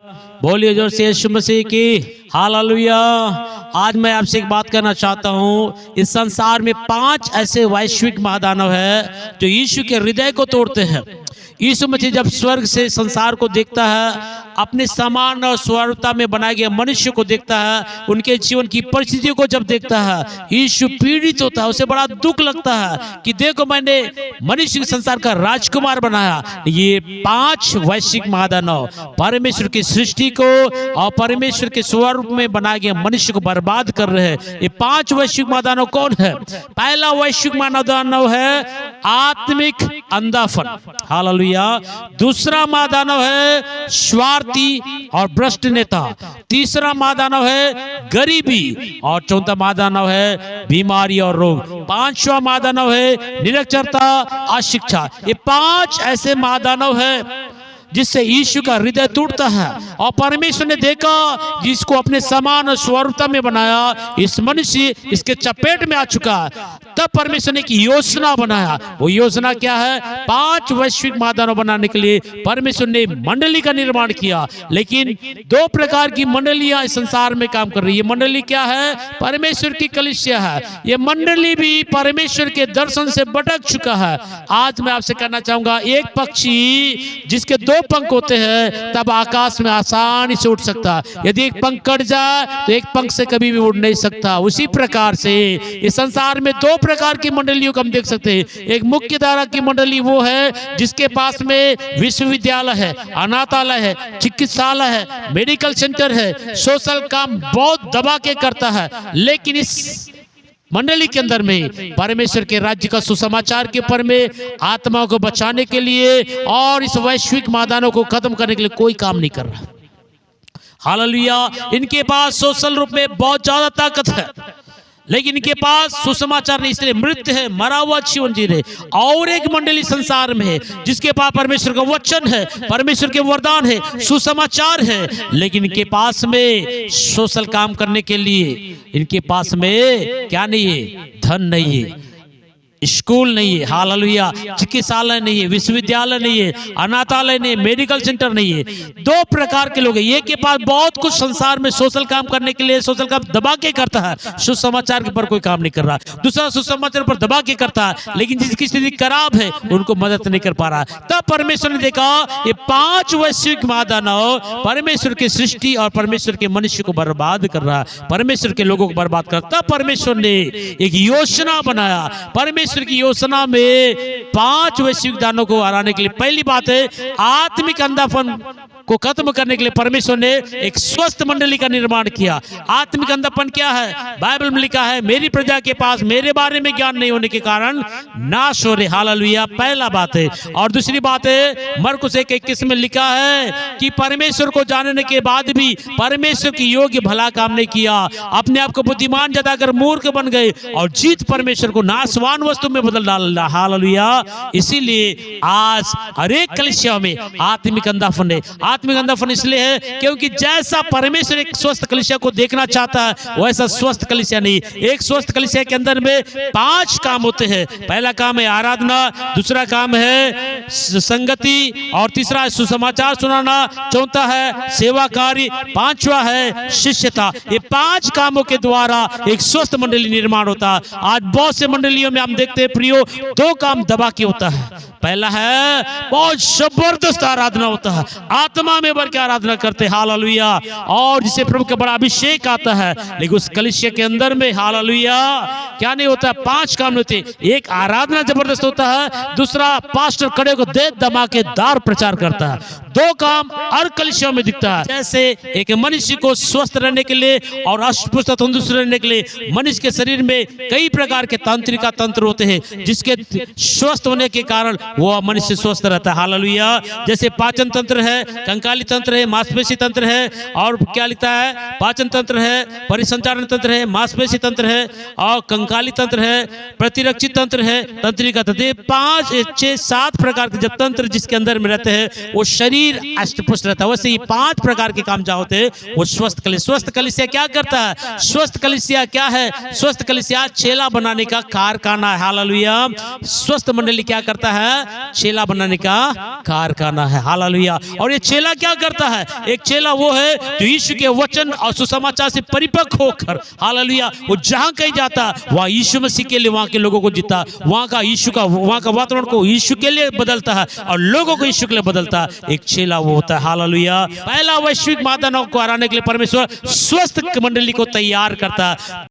बोलिए जोर से यीशु मसीह की हालेलुया। आज मैं आपसे एक बात करना चाहता हूँ। इस संसार में 5 ऐसे वैश्विक महादानव है जो यीशु के हृदय को तोड़ते हैं। यीशु मसीह जब स्वर्ग से संसार को देखता है, अपने समान और स्वरूपता में बनाए गए मनुष्य को देखता है, उनके जीवन की परिस्थितियों को जब देखता है, यीशु पीड़ित होता है। उसे बड़ा दुख लगता है कि देखो मैंने मनुष्य के संसार का राजकुमार बनाया। ये 5 वैश्विक महादानव परमेश्वर की सृष्टि को और परमेश्वर के स्वरूप में बनाए गए मनुष्य को बर्बाद कर रहे हैं। ये 5 वैश्विक महादानव कौन है? पहला वैश्विक महादानव है आत्मिक अंधापन, हालेलुया। दूसरा महादानव है स्वार्थी और भ्रष्ट नेता। तीसरा महादानव है गरीबी और चौथा महादानव है बीमारी और रोग। पांचवा महादानव है निरक्षरता, अशिक्षा। ये 5 ऐसे महादानव है जिससे यीशु का हृदय टूटता है। और परमेश्वर ने देखा जिसको अपने समान और स्वरूपता में बनाया, इस मनुष्य इसके चपेट में आ चुका है। तब परमेश्वर ने एक योजना बनाया। वो योजना क्या है? 5 वैश्विक महादानव बनाने के लिए परमेश्वर ने मंडली का निर्माण किया। लेकिन 2 प्रकार की मंडलियां इस संसार में काम कर रही है। ये मंडली क्या है? परमेश्वर की कलीसिया है। ये मंडली भी परमेश्वर के दर्शन से भटक चुका है। आज मैं आपसे कहना चाहूंगा, एक पक्षी जिसके 2 पंख होते हैं तब आकाश में आसानी से उड़ सकता है। यदि एक पंख कट जाए तो एक पंख से कभी भी उड़ नहीं सकता। उसी प्रकार से इस संसार में 2 प्रकार की मंडलियों को हम देख सकते हैं। एक मुख्य धारा की मंडली वो है जिसके पास में विश्वविद्यालय है, अनाथालय है, चिकित्सालय है, मेडिकल सेंटर है, सोशल काम बहुत दबा के करता है। लेकिन इस मंडली के अंदर में परमेश्वर के राज्य का सुसमाचार के ऊपर में आत्माओं को बचाने के लिए और इस वैश्विक महादानों को खत्म करने के लिए कोई काम नहीं कर रहा। हालेलुया। इनके पास सोशल रूप में बहुत ज्यादा ताकत है, लेकिन इनके पास सुसमाचार नहीं, इसलिए मृत है, मरा हुआ जीवन जी रहे। और एक मंडली संसार में है जिसके पास परमेश्वर का वचन है, परमेश्वर के वरदान है, सुसमाचार है, लेकिन इनके पास में सोशल काम करने के लिए इनके पास में क्या नहीं है? धन नहीं है, स्कूल नहीं है, हालेलुया, चिकित्सालय नहीं है, विश्वविद्यालय नहीं है, अनाथालय नहीं है, मेडिकल सेंटर नहीं है। 2 प्रकार के लोग हैं। एक के पास बहुत कुछ संसार में सोशल काम करने के लिए सोशल काम दबा के करता है, सुसमाचार के पर कोई काम नहीं कर रहा। दूसरा सुसमाचार पर दबा के करता है, लेकिन जिसकी स्थिति खराब है उनको मदद नहीं कर पा रहा। तब परमेश्वर ने देखा ये 5 वैश्विक महादानव परमेश्वर की सृष्टि और परमेश्वर के मनुष्य को बर्बाद कर रहा है, परमेश्वर के लोगों को बर्बाद कर। तब परमेश्वर ने एक योजना बनाया। परमेश्वर की योजना में 5 वैश्विक दानों को हराने के लिए पहली बात है आत्मिक अंधापन को खत्म करने के लिए परमेश्वर ने एक स्वस्थ मंडली का निर्माण किया। आत्मिक अंधापन क्या है? बाइबल में लिखा है मेरी प्रजा के पास मेरे बारे में ज्ञान नहीं होने के कारण नाश हो रहे। हालेलुया, पहला बात है। और दूसरी बात है मरकुस 1:21 में लिखा है कि परमेश्वर को जानने के बाद भी परमेश्वर की योग्य भला काम नहीं किया, अपने आप को बुद्धिमान जताकर मूर्ख बन गए और जीत परमेश्वर को नाशवान वस्तु में बदल डाला। हालेलुया। इसीलिए आज हर एक कलीसिया में आत्मिक अंधापन है। आत्मिक अंधापन इसलिए है क्योंकि जैसा परमेश्वर एक स्वस्थ कलीसिया को देखना चाहता है वैसा स्वस्थ कलीसिया नहीं। एक स्वस्थ कलीसिया के अंदर में 5 काम होते हैं। पहला काम है आराधना, दूसरा काम है संगति, और तीसरा है सुसमाचार सुनाना, चौथा है सेवा कार्य, 5वां है शिष्यता। ये 5 कामों के द्वारा एक स्वस्थ मंडली निर्माण होता है। आज बहुत से मंडलियों में हम देखते हैं प्रियो 2 काम दबा के होता है। पहला है बहुत जबरदस्त आराधना होता है, आत्मा में भर के आराधना करते हैं, हालेलुया, और जिसे प्रभु का बड़ा अभिषेक आता है। लेकिन उस कलीसिया के अंदर में हालेलुया क्या नहीं होता? 5 काम होते। एक आराधना जबरदस्त होता है, दूसरा पास्टर खड़े होकर दे धमाकेदार प्रचार करता है। 2 काम हर कलीसिया में दिखता है। जैसे एक मनुष्य को स्वस्थ रहने के लिए और अस्वस्थ तंदुरुस्त रहने के लिए मनुष्य के शरीर में कई प्रकार के तंत्रिका तंत्र होते हैं, जिसके स्वस्थ होने के कारण वो मनुष्य स्वस्थ रहता है। हालेलुया। जैसे पाचन तंत्र है, कंकाली तंत्र है, मांसपेशी तंत्र है, और क्या लिखता है? पाचन तंत्र है, परिसंचारण तंत्र है, मांसपेशी तंत्र है, और कंकाली तंत्र है, प्रतिरक्षित तंत्र है, तंत्रिका तंत्र। 5, 6, 7 प्रकार के जब तंत्र जिसके अंदर में रहते हैं वो शरीर शरीर अष्टपुष्ट रहता है, वैसे ही 5 प्रकार के काम जहाँ होते हैं वो स्वस्थ कलीसिया क्या करता है? स्वस्थ कलीसिया क्या है? स्वस्थ कलीसिया चेला बनाने का कारखाना है। हालेलुया। स्वस्थ मंडली क्या करता है? चेला बनाने का कारखाना है। हालेलुया। और ये चेला क्या करता है? एक चेला वो है जो यीशु के वचन और सुसमाचार से परिपक्व होकर, हालेलुया, वो जहां कहीं जाता वहां यीशु मसीह के लिए वहां के लोगों को जीता, वहां का वातावरण को यीशु के लिए बदलता है और लोगों को यीशु के लिए बदलता है। एक चेला वो होता है। हालेलुया। पहला वैश्विक महादानव को हराने के लिए परमेश्वर स्वस्थ मंडली को तैयार करता है।